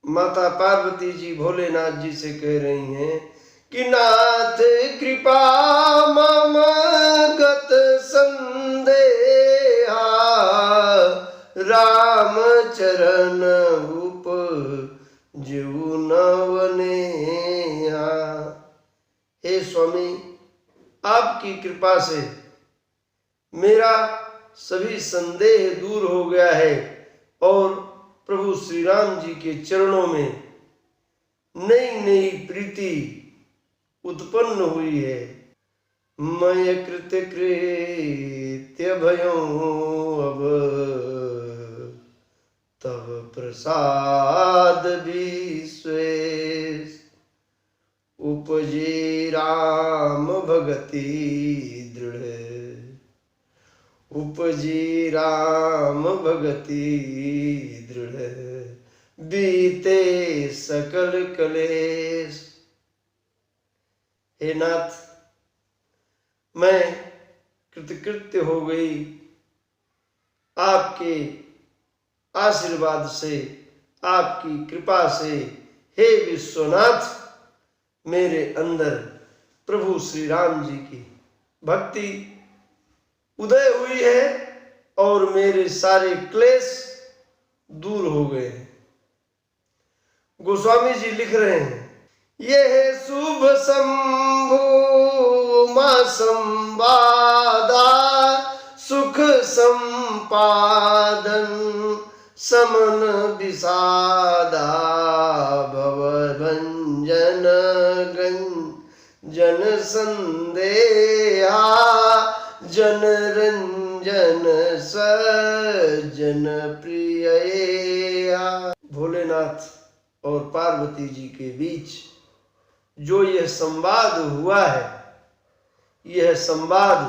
माता पार्वती जी भोलेनाथ जी से कह रही हैं कि नाथ कृपा मम गत संदेहा, राम चरण उप जीव नवनेहा। हे स्वामी, आपकी कृपा से मेरा सभी संदेह दूर हो गया है और प्रभु श्री राम जी के चरणों में नई नई प्रीति उत्पन्न हुई है। मय कृत्य कृत्य भयो अब तव प्रसाद विश्वेश, उपजे राम भगति दृढ़, उपजी राम भगति दृढ़, बीते सकल कलेश। हे नाथ, मैं कृतकृत्य हो गई, आपके आशीर्वाद से, आपकी कृपा से। हे विश्वनाथ, मेरे अंदर प्रभु श्री राम जी की भक्ति उदय हुई है और मेरे सारे क्लेश दूर हो गए हैं। गोस्वामी जी लिख रहे हैं, यह शुभ शंभु मां संवादा, सुख संपादन समन विषादा, भव भंजन जन संदेहा, जन रंजन सजन प्रिय। भोलेनाथ और पार्वती जी के बीच जो यह संवाद हुआ है, यह संवाद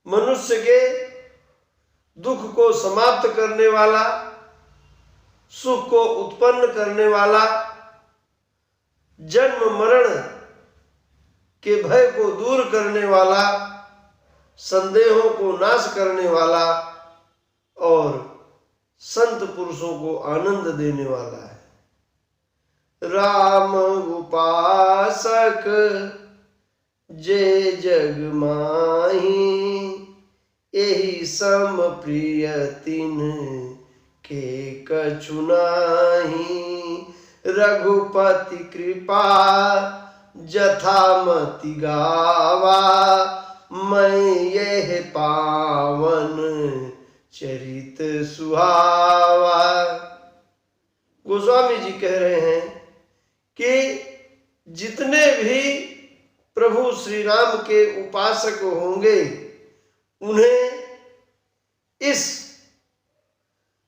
मनुष्य के दुख को समाप्त करने वाला, सुख को उत्पन्न करने वाला, जन्म मरण के भय को दूर करने वाला, संदेहों को नाश करने वाला और संत पुरुषों को आनंद देने वाला है। राम उपासक जे जग माही, एही सम प्रिय तिन के कछु नाहि, रघुपति कृपा जथामति गावा, मैं यह पावन चरित सुहावा। गोस्वामी जी कह रहे हैं कि जितने भी प्रभु श्री राम के उपासक होंगे, उन्हें इस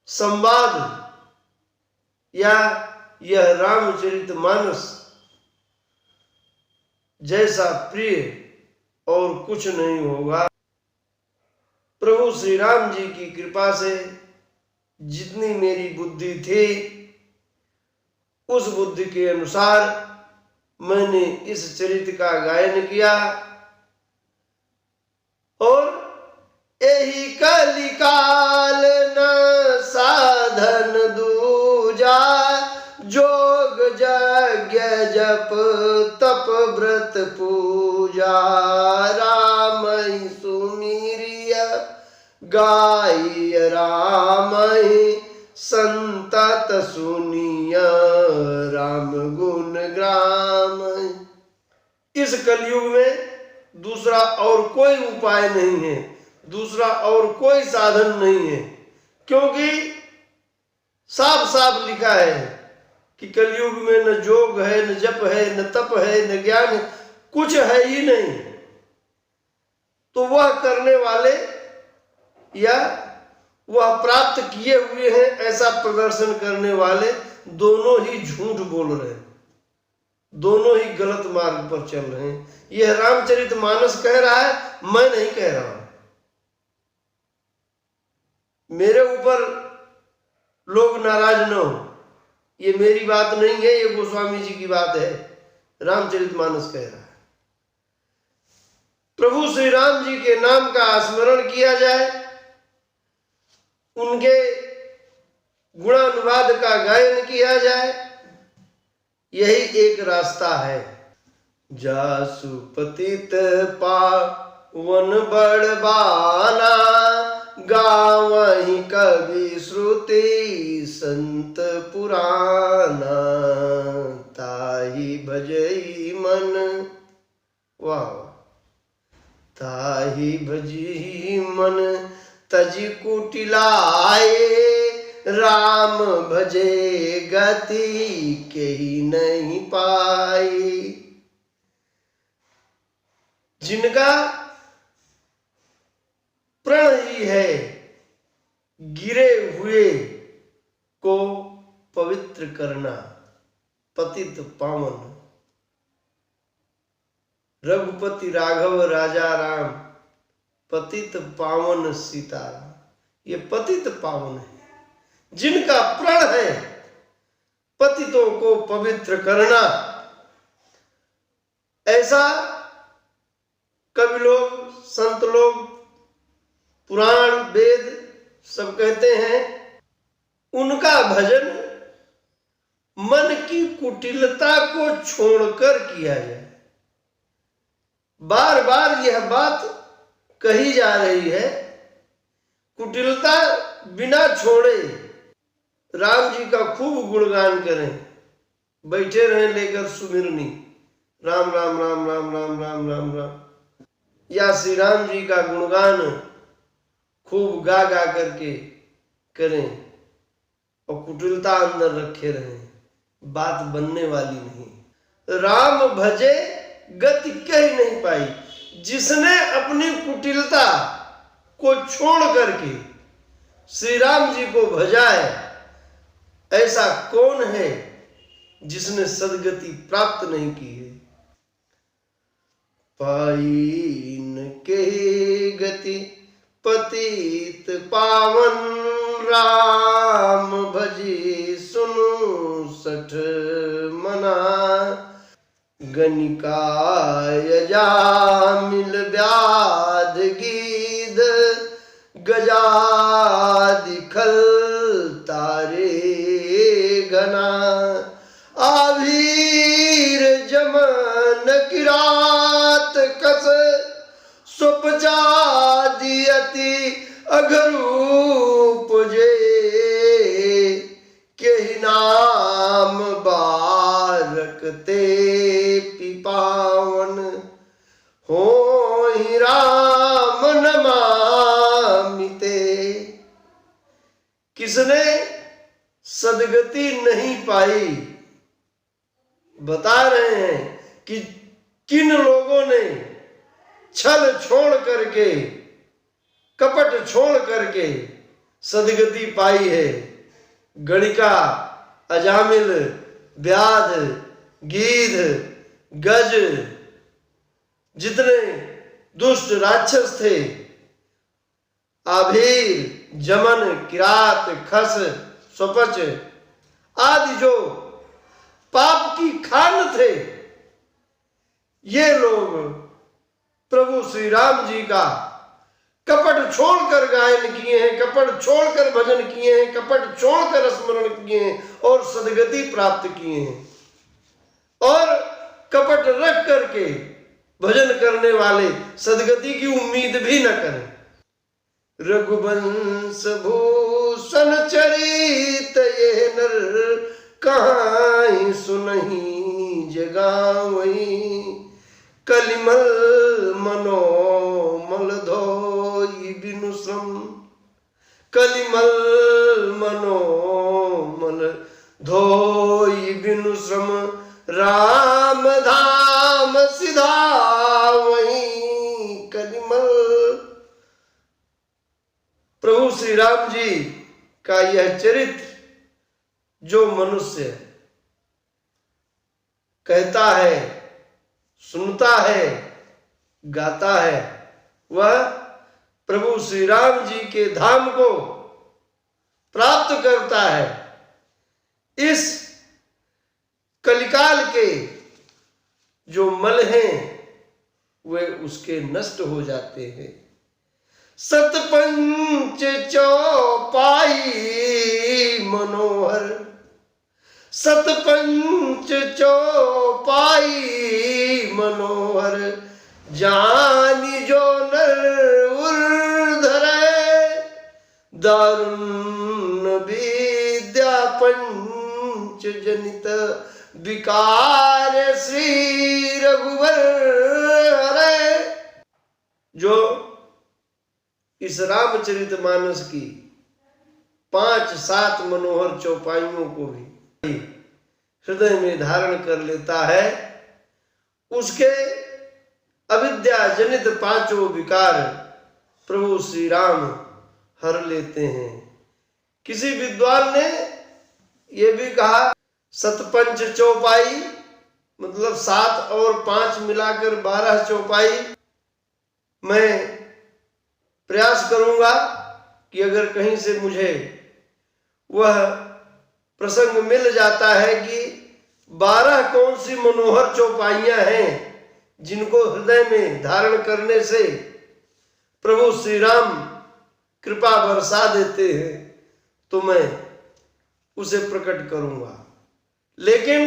संवाद या यह रामचरितमानस जैसा प्रिय और कुछ नहीं होगा। प्रभु श्री राम जी की कृपा से जितनी मेरी बुद्धि थी, उस बुद्धि के अनुसार मैंने इस चरित्र का गायन किया और यही कलिकाल न साधन दूजा, जोग यज्ञ जप तप व्रत पूजा, राम सुमिरिय गाय राम संतत सुनिय, राम गुण ग्राम। इस कलयुग में दूसरा और कोई उपाय नहीं है, दूसरा और कोई साधन नहीं है, क्योंकि साफ साफ लिखा है कि कलयुग में न जोग है, न जप है, न तप है, न ज्ञान है, कुछ है ही नहीं। तो वह करने वाले या वह प्राप्त किए हुए हैं ऐसा प्रदर्शन करने वाले दोनों ही झूठ बोल रहे हैं, दोनों ही गलत मार्ग पर चल रहे हैं। यह रामचरितमानस कह रहा है, मैं नहीं कह रहा हूं। मेरे ऊपर लोग नाराज न हो, ये मेरी बात नहीं है, ये गोस्वामी जी की बात है। रामचरितमानस कह रहा है प्रभु श्री राम जी के नाम का स्मरण किया जाए, उनके गुणानुवाद का गायन किया जाए, यही एक रास्ता है। जासु पतित पावन बड़बाना, गावहि कवि श्रुति संत पुराना, ताहि भजई मन, वाह, ताहि भजी मन तजी कुटिलाए, राम भजे गति केहि नहीं पाए। जिनका प्रण ही है गिरे हुए को पवित्र करना, पतित पावन। रघुपति राघव राजा राम, पतित पावन सीताराम। ये पतित पावन है, जिनका प्रण है पतितों को पवित्र करना। ऐसा कवि लोग, संत लोग, पुराण वेद सब कहते हैं। उनका भजन मन की कुटिलता को छोड़कर किया जाए। बार बार यह बात कही जा रही है, कुटिलता बिना छोड़े राम जी का खूब गुणगान करें, बैठे रहें लेकर सुमिरनी, राम राम राम राम राम राम राम राम, या श्री राम जी का गुणगान खूब गा गा करके करें और कुटिलता अंदर रखे रहें, बात बनने वाली नहीं। राम भजे गति कह नहीं पाई। जिसने अपनी कुटिलता को छोड़ करके श्री राम जी को भजाए, ऐसा कौन है जिसने सदगति प्राप्त नहीं की है। पाइन के गति पतित पावन, राम भजी सुनु सठ मना, गनिकाय जामिल व्याध गीध, गजादि खल तारे घना, आवीर जमन किरात कस, सुपजादि अति अघरूप जे, केहि नाम बारकते पिपावन, होहि राम नमामिते। किसने सदगति नहीं पाई, बता रहे हैं कि किन लोगों ने छल छोड़ करके, कपट छोड़ करके सदगति पाई है। गणिका, अजामिल, व्याध, गीध, गज, जितने दुष्ट राक्षस थे, आभीर, जमन, किरात, खस, स्वपच आदि जो पाप की खान थे, ये लोग प्रभु श्री राम जी का कपट छोड़कर गायन किए हैं, कपट छोड़कर भजन किए हैं, कपट छोड़कर स्मरण किए हैं और सदगति प्राप्त किए हैं। और कपट रख करके भजन करने वाले सदगति की उम्मीद भी न करें। रघुवंश भूषण चरित ये नर, कहां सुनहि जगावई, कलिमल मनोमल धोई बिनु श्रम, कलिमल मनोमल धोई बिनु श्रम, राम धाम सिधावई कलिमल। प्रभु श्री राम जी का यह चरित्र जो मनुष्य कहता है, सुनता है, गाता है, वह प्रभु श्री राम जी के धाम को प्राप्त करता है। इस कलिकाल के जो मल हैं वे उसके नष्ट हो जाते हैं। सतपंच चौपाई मनोहर, सतपंच चौपाई मनोहर, जानी जो नर उर धरे, दारुण विद्या पंच जनित विकार श्री रघुवर हरे। जो इस रामचरितमानस की 5-7 मनोहर चौपाइयों को भी हृदय में धारण कर लेता है, उसके अविद्या जनित 5 विकार प्रभु श्री राम हर लेते हैं। किसी विद्वान ने यह भी कहा, सतपंच चौपाई मतलब 7 और 5 मिलाकर 12 चौपाई। मैं प्रयास करूंगा कि अगर कहीं से मुझे वह प्रसंग मिल जाता है कि 12 कौन सी मनोहर चौपाइयां हैं जिनको हृदय में धारण करने से प्रभु श्री राम कृपा बरसा देते हैं, तो मैं उसे प्रकट करूंगा। लेकिन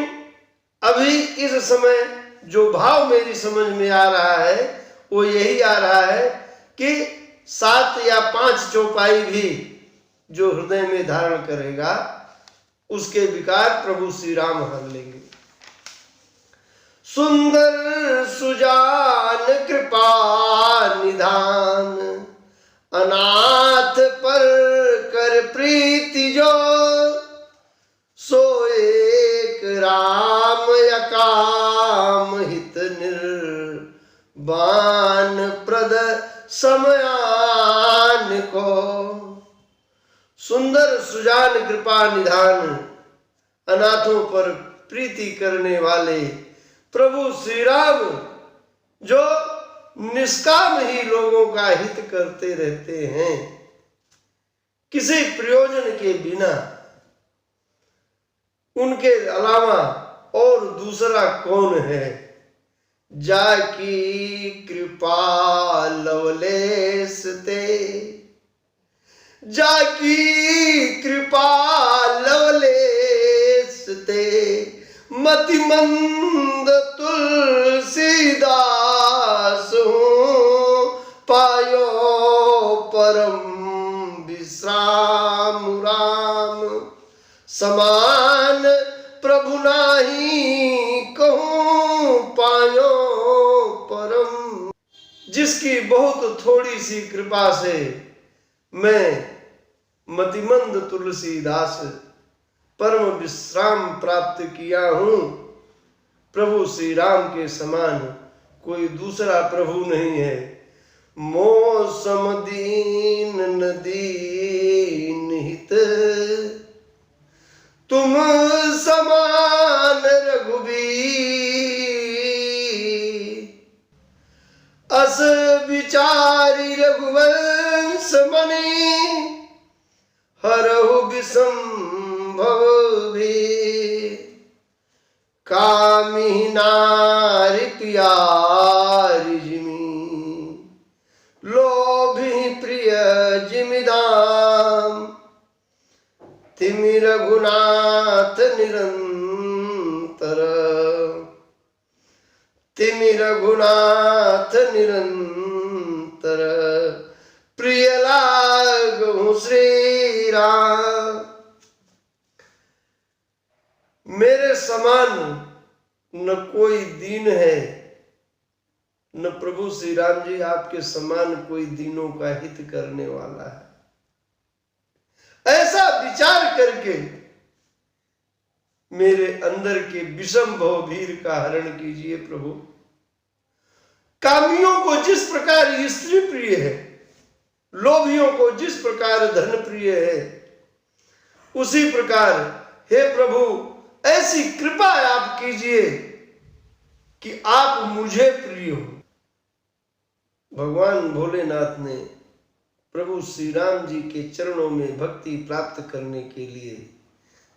अभी इस समय जो भाव मेरी समझ में आ रहा है वो यही आ रहा है कि 7 या 5 चौपाई भी जो हृदय में धारण करेगा उसके विकार प्रभु श्री राम हर लेंगे। सुंदर सुजान कृपा निधान, अनाथ पर कर प्रीति जो, सो एक राम यकाम हित निर्बान प्रद समयान को। सुंदर सुजान कृपा निधान, अनाथों पर प्रीति करने वाले प्रभु श्री राम जो निष्काम ही लोगों का हित करते रहते हैं, किसी प्रयोजन के बिना, उनके अलावा और दूसरा कौन है। जाकी कृपा लवलेस ते, जाकी कृपा लवलेस ते, मतिमंद तुलसीदास हूँ, पायो परम विश्राम राम, समान प्रभु नाही कहूँ पायो परम। जिसकी बहुत थोड़ी सी कृपा से मैं मतिमंद तुलसीदास परम विश्राम प्राप्त किया हूँ, प्रभु श्री राम के समान कोई दूसरा प्रभु नहीं है। मौसम दीन न दीन हित, तुम समान रघुबीर, अस विचारी रघुवंश मणि, हरहु विसंभव भी, कामी नारी प्यारी जिमी, लोभी प्रिय जिमिदाम, तिमि रघुनाथ निरंतर, तिमि रघुनाथ निरंतर, प्रिय लागहु श्री राम। मेरे समान न कोई दीन है, न प्रभु श्री राम जी आपके समान कोई दीनों का हित करने वाला है। ऐसा विचार करके मेरे अंदर के विषम भवभीर का हरण कीजिए प्रभु। कामियों को जिस प्रकार स्त्री प्रिय है, लोभियों को जिस प्रकार धन प्रिय है, उसी प्रकार हे प्रभु ऐसी कृपा आप कीजिए कि आप मुझे प्रिय हो। भगवान भोलेनाथ ने प्रभु श्री राम जी के चरणों में भक्ति प्राप्त करने के लिए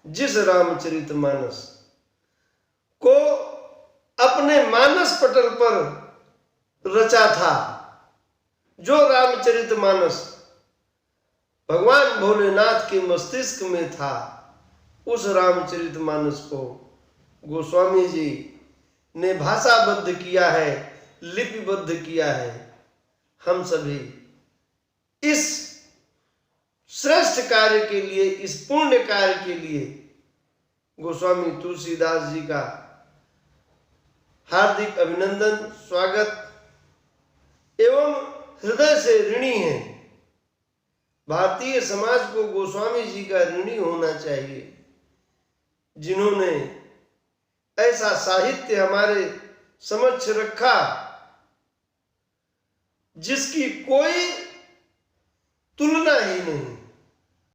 जिस रामचरितमानस को अपने मानस पटल पर रचा था, जो रामचरितमानस भगवान भोलेनाथ के मस्तिष्क में था, उस रामचरितमानस को गोस्वामी जी ने भाषाबद्ध किया है, लिपिबद्ध किया है। हम सभी इस श्रेष्ठ कार्य के लिए, इस पुण्य कार्य के लिए गोस्वामी तुलसीदास जी का हार्दिक अभिनंदन, स्वागत एवं हृदय से ऋणी हैं। भारतीय समाज को गोस्वामी जी का ऋणी होना चाहिए, जिन्होंने ऐसा साहित्य हमारे समक्ष रखा जिसकी कोई तुलना ही नहीं।